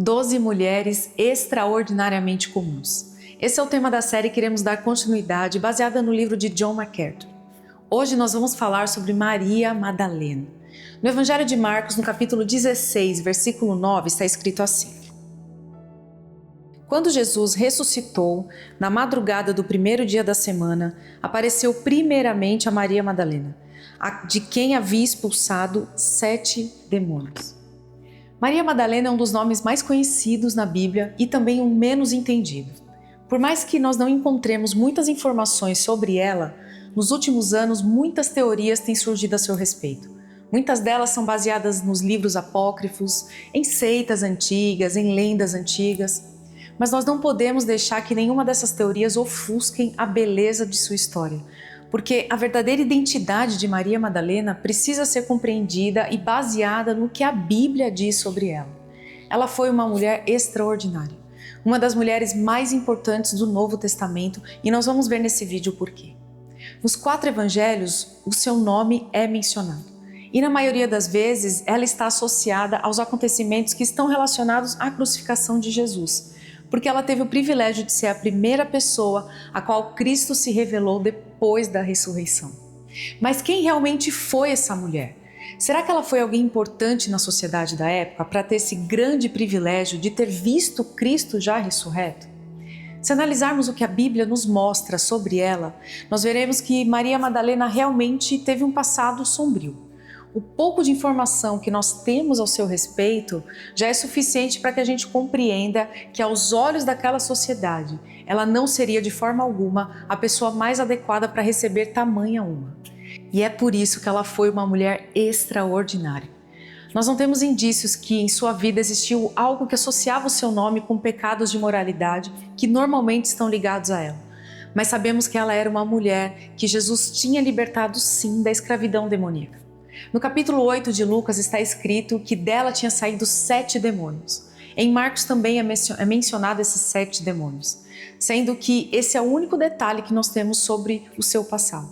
12 mulheres extraordinariamente comuns. Esse é o tema da série que iremos dar continuidade, baseada no livro de John MacArthur. Hoje nós vamos falar sobre Maria Madalena. No Evangelho de Marcos, no capítulo 16, versículo 9, está escrito assim: Quando Jesus ressuscitou, na madrugada do primeiro dia da semana, apareceu primeiramente a Maria Madalena, de quem havia expulsado 7 demônios. Maria Madalena é um dos nomes mais conhecidos na Bíblia e também o menos entendido. Por mais que nós não encontremos muitas informações sobre ela, nos últimos anos muitas teorias têm surgido a seu respeito. Muitas delas são baseadas nos livros apócrifos, em seitas antigas, em lendas antigas. Mas nós não podemos deixar que nenhuma dessas teorias ofusquem a beleza de sua história, porque a verdadeira identidade de Maria Madalena precisa ser compreendida e baseada no que a Bíblia diz sobre ela. Ela foi uma mulher extraordinária, uma das mulheres mais importantes do Novo Testamento, e nós vamos ver nesse vídeo o porquê. Nos 4 evangelhos, o seu nome é mencionado, e na maioria das vezes ela está associada aos acontecimentos que estão relacionados à crucificação de Jesus, porque ela teve o privilégio de ser a primeira pessoa a qual Cristo se revelou depois da ressurreição. Mas quem realmente foi essa mulher? Será que ela foi alguém importante na sociedade da época para ter esse grande privilégio de ter visto Cristo já ressurreto? Se analisarmos o que a Bíblia nos mostra sobre ela, nós veremos que Maria Madalena realmente teve um passado sombrio. O pouco de informação que nós temos ao seu respeito já é suficiente para que a gente compreenda que, aos olhos daquela sociedade, ela não seria de forma alguma a pessoa mais adequada para receber tamanha honra. E é por isso que ela foi uma mulher extraordinária. Nós não temos indícios que em sua vida existiu algo que associava o seu nome com pecados de moralidade que normalmente estão ligados a ela. Mas sabemos que ela era uma mulher que Jesus tinha libertado sim da escravidão demoníaca. No capítulo 8 de Lucas está escrito que dela tinha saído 7 demônios. Em Marcos também é mencionado esses 7 demônios, sendo que esse é o único detalhe que nós temos sobre o seu passado.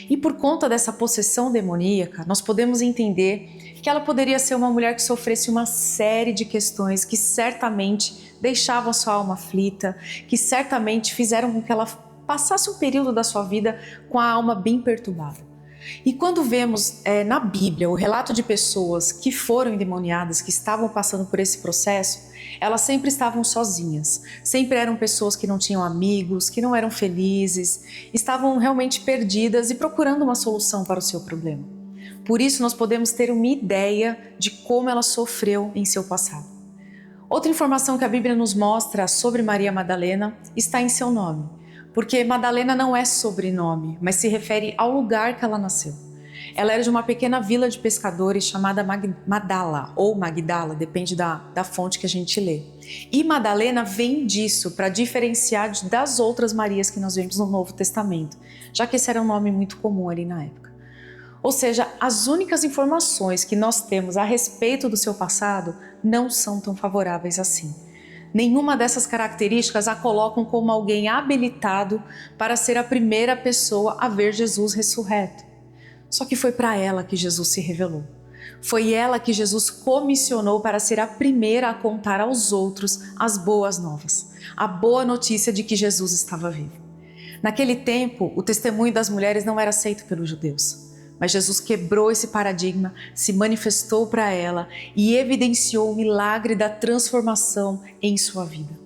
E por conta dessa possessão demoníaca, nós podemos entender que ela poderia ser uma mulher que sofresse uma série de questões que certamente deixavam sua alma aflita, que certamente fizeram com que ela passasse um período da sua vida com a alma bem perturbada. E quando vemos na Bíblia o relato de pessoas que foram endemoniadas, que estavam passando por esse processo, elas sempre estavam sozinhas, sempre eram pessoas que não tinham amigos, que não eram felizes, estavam realmente perdidas e procurando uma solução para o seu problema. Por isso nós podemos ter uma ideia de como ela sofreu em seu passado. Outra informação que a Bíblia nos mostra sobre Maria Madalena está em seu nome. Porque Madalena não é sobrenome, mas se refere ao lugar que ela nasceu. Ela era de uma pequena vila de pescadores chamada Magdala, ou Magdala, depende da fonte que a gente lê. E Madalena vem disso para diferenciar das outras Marias que nós vemos no Novo Testamento, já que esse era um nome muito comum ali na época. Ou seja, as únicas informações que nós temos a respeito do seu passado não são tão favoráveis assim. Nenhuma dessas características a colocam como alguém habilitado para ser a primeira pessoa a ver Jesus ressurreto. Só que foi para ela que Jesus se revelou. Foi ela que Jesus comissionou para ser a primeira a contar aos outros as boas novas, a boa notícia de que Jesus estava vivo. Naquele tempo, o testemunho das mulheres não era aceito pelos judeus. Mas Jesus quebrou esse paradigma, se manifestou para ela e evidenciou o milagre da transformação em sua vida.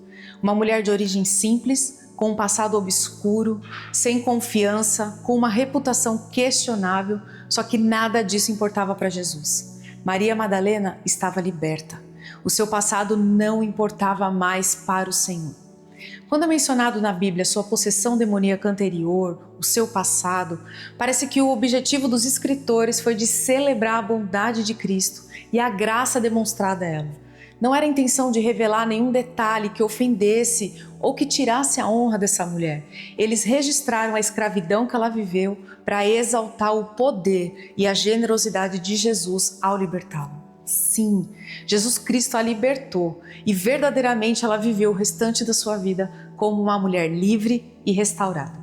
Uma mulher de origem simples, com um passado obscuro, sem confiança, com uma reputação questionável, só que nada disso importava para Jesus. Maria Madalena estava liberta. O seu passado não importava mais para o Senhor. Quando é mencionado na Bíblia sua possessão demoníaca anterior, o seu passado, parece que o objetivo dos escritores foi de celebrar a bondade de Cristo e a graça demonstrada a ela. Não era a intenção de revelar nenhum detalhe que ofendesse ou que tirasse a honra dessa mulher. Eles registraram a escravidão que ela viveu para exaltar o poder e a generosidade de Jesus ao libertá-la. Sim, Jesus Cristo a libertou e verdadeiramente ela viveu o restante da sua vida como uma mulher livre e restaurada.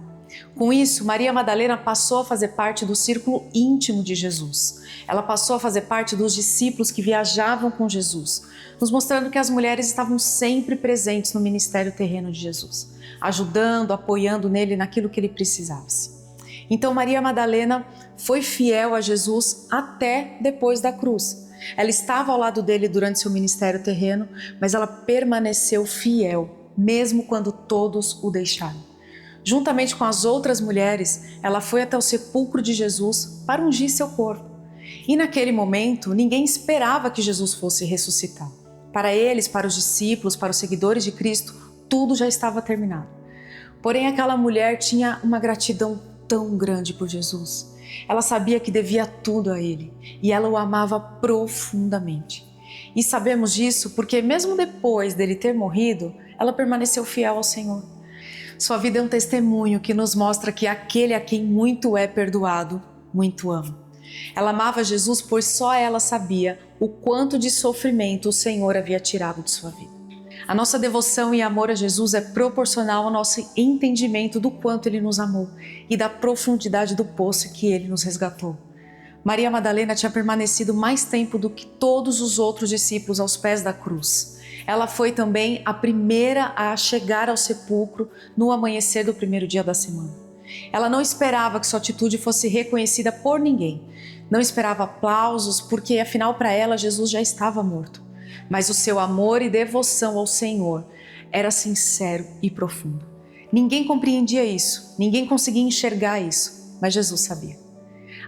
Com isso, Maria Madalena passou a fazer parte do círculo íntimo de Jesus. Ela passou a fazer parte dos discípulos que viajavam com Jesus, nos mostrando que as mulheres estavam sempre presentes no ministério terreno de Jesus, ajudando, apoiando nele naquilo que ele precisasse. Então Maria Madalena foi fiel a Jesus até depois da cruz. Ela estava ao lado dele durante seu ministério terreno, mas ela permaneceu fiel, mesmo quando todos o deixaram. Juntamente com as outras mulheres, ela foi até o sepulcro de Jesus para ungir seu corpo. E naquele momento, ninguém esperava que Jesus fosse ressuscitar. Para eles, para os discípulos, para os seguidores de Cristo, tudo já estava terminado. Porém, aquela mulher tinha uma gratidão tão grande por Jesus. Ela sabia que devia tudo a Ele e ela o amava profundamente. E sabemos disso porque mesmo depois dele ter morrido, ela permaneceu fiel ao Senhor. Sua vida é um testemunho que nos mostra que aquele a quem muito é perdoado, muito ama. Ela amava Jesus pois só ela sabia o quanto de sofrimento o Senhor havia tirado de sua vida. A nossa devoção e amor a Jesus é proporcional ao nosso entendimento do quanto Ele nos amou e da profundidade do poço que Ele nos resgatou. Maria Madalena tinha permanecido mais tempo do que todos os outros discípulos aos pés da cruz. Ela foi também a primeira a chegar ao sepulcro no amanhecer do primeiro dia da semana. Ela não esperava que sua atitude fosse reconhecida por ninguém. Não esperava aplausos, porque afinal para ela Jesus já estava morto. Mas o seu amor e devoção ao Senhor era sincero e profundo. Ninguém compreendia isso, ninguém conseguia enxergar isso, mas Jesus sabia.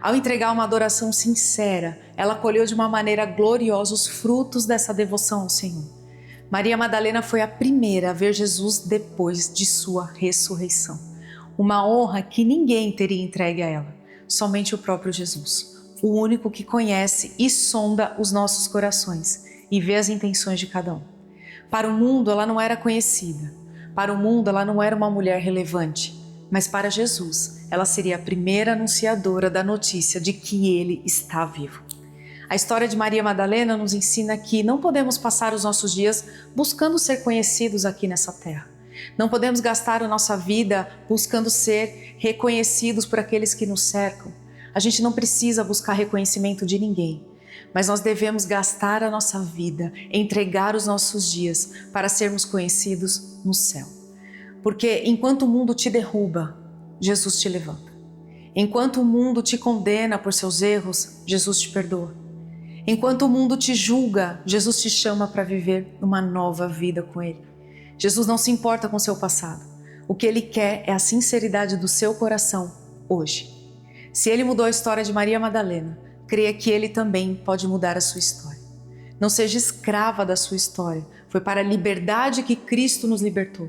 Ao entregar uma adoração sincera, ela colheu de uma maneira gloriosa os frutos dessa devoção ao Senhor. Maria Madalena foi a primeira a ver Jesus depois de sua ressurreição. Uma honra que ninguém teria entregue a ela, somente o próprio Jesus, o único que conhece e sonda os nossos corações e vê as intenções de cada um. Para o mundo ela não era conhecida, para o mundo ela não era uma mulher relevante, mas para Jesus ela seria a primeira anunciadora da notícia de que Ele está vivo. A história de Maria Madalena nos ensina que não podemos passar os nossos dias buscando ser conhecidos aqui nessa terra. Não podemos gastar a nossa vida buscando ser reconhecidos por aqueles que nos cercam. A gente não precisa buscar reconhecimento de ninguém, mas nós devemos gastar a nossa vida, entregar os nossos dias para sermos conhecidos no céu. Porque enquanto o mundo te derruba, Jesus te levanta. Enquanto o mundo te condena por seus erros, Jesus te perdoa. Enquanto o mundo te julga, Jesus te chama para viver uma nova vida com Ele. Jesus não se importa com o seu passado. O que Ele quer é a sinceridade do seu coração hoje. Se Ele mudou a história de Maria Madalena, creia que Ele também pode mudar a sua história. Não seja escrava da sua história. Foi para a liberdade que Cristo nos libertou.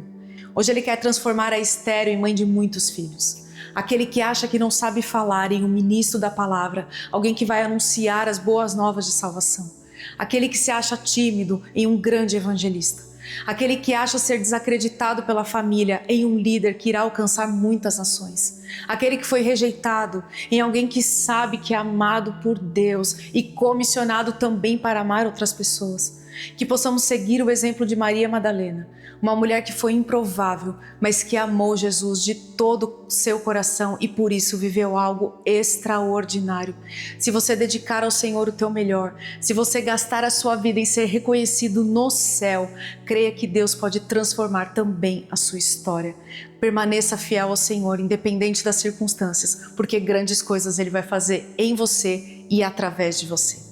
Hoje Ele quer transformar a estéril em mãe de muitos filhos. Aquele que acha que não sabe falar em um ministro da palavra, alguém que vai anunciar as boas novas de salvação. Aquele que se acha tímido em um grande evangelista. Aquele que acha ser desacreditado pela família em um líder que irá alcançar muitas nações. Aquele que foi rejeitado em alguém que sabe que é amado por Deus e comissionado também para amar outras pessoas. Que possamos seguir o exemplo de Maria Madalena, uma mulher que foi improvável, mas que amou Jesus de todo o seu coração e por isso viveu algo extraordinário. Se você dedicar ao Senhor o teu melhor, se você gastar a sua vida em ser reconhecido no céu, creia que Deus pode transformar também a sua história. Permaneça fiel ao Senhor, independente das circunstâncias, porque grandes coisas Ele vai fazer em você e através de você.